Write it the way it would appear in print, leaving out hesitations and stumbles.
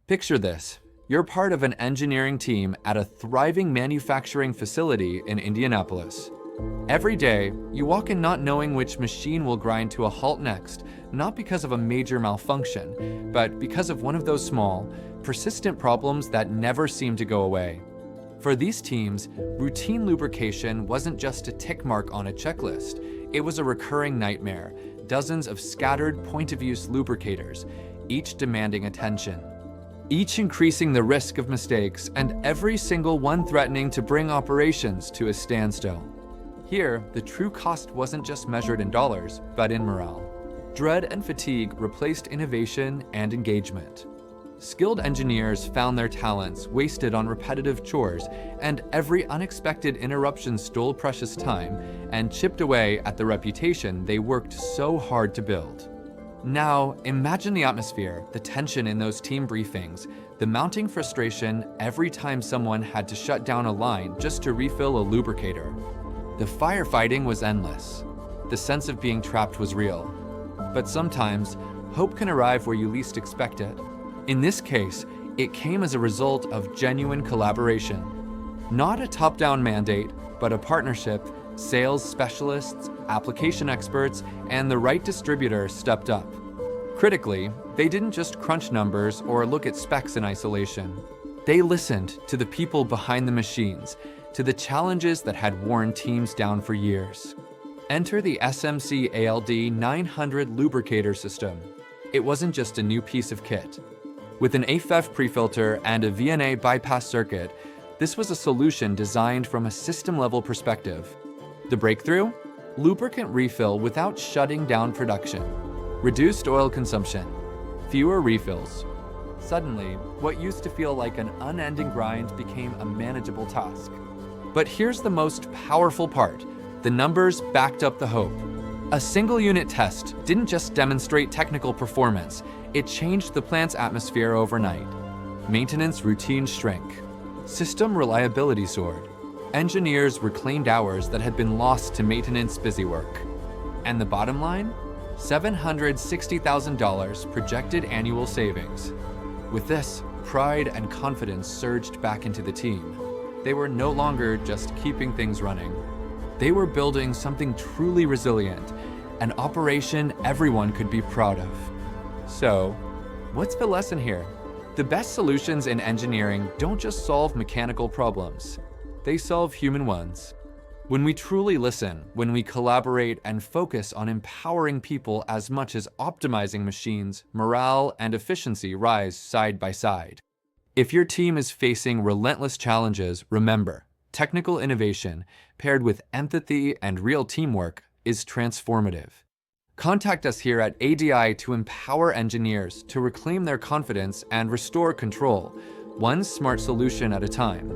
Picture this. You're part of an engineering team at a thriving manufacturing facility in Indianapolis. Every day, you walk in not knowing which machine will grind to a halt next, not because of a major malfunction, but because of one of those small, persistent problems that never seem to go away. For these teams, routine lubrication wasn't just a tick mark on a checklist. It was a recurring nightmare, dozens of scattered point-of-use lubricators, each demanding attention. Each increasing the risk of mistakes, and every single one threatening to bring operations to a standstill. Here, the true cost wasn't just measured in dollars, but in morale. Dread and fatigue replaced innovation and engagement. Skilled engineers found their talents wasted on repetitive chores, and every unexpected interruption stole precious time and chipped away at the reputation they worked so hard to build. Now, imagine the atmosphere, the tension in those team briefings, the mounting frustration every time someone had to shut down a line just to refill a lubricator. The firefighting was endless. The sense of being trapped was real. But sometimes, hope can arrive where you least expect it. In this case, it came as a result of genuine collaboration. Not a top-down mandate, but a partnership. Sales specialists, application experts, and the right distributor stepped up. Critically, they didn't just crunch numbers or look at specs in isolation. They listened to the people behind the machines, to the challenges that had worn teams down for years. Enter the SMC ALD900 lubricator system. It wasn't just a new piece of kit. With an AFEF pre-filter and a VNA bypass circuit, this was a solution designed from a system-level perspective. The breakthrough? Lubricant refill without shutting down production. Reduced oil consumption. Fewer refills. Suddenly, what used to feel like an unending grind became a manageable task. But here's the most powerful part. The numbers backed up the hope. A single unit test didn't just demonstrate technical performance, it changed the plant's atmosphere overnight. Maintenance routines shrank. System reliability soared. Engineers reclaimed hours that had been lost to maintenance busywork. And the bottom line? $760,000 projected annual savings. With this, pride and confidence surged back into the team. They were no longer just keeping things running. They were building something truly resilient, an operation everyone could be proud of. So, what's the lesson here? The best solutions in engineering don't just solve mechanical problems. They solve human ones. When we truly listen, when we collaborate and focus on empowering people as much as optimizing machines, morale and efficiency rise side by side. If your team is facing relentless challenges, remember, technical innovation paired with empathy and real teamwork is transformative. Contact us here at ADI to empower engineers to reclaim their confidence and restore control, one smart solution at a time.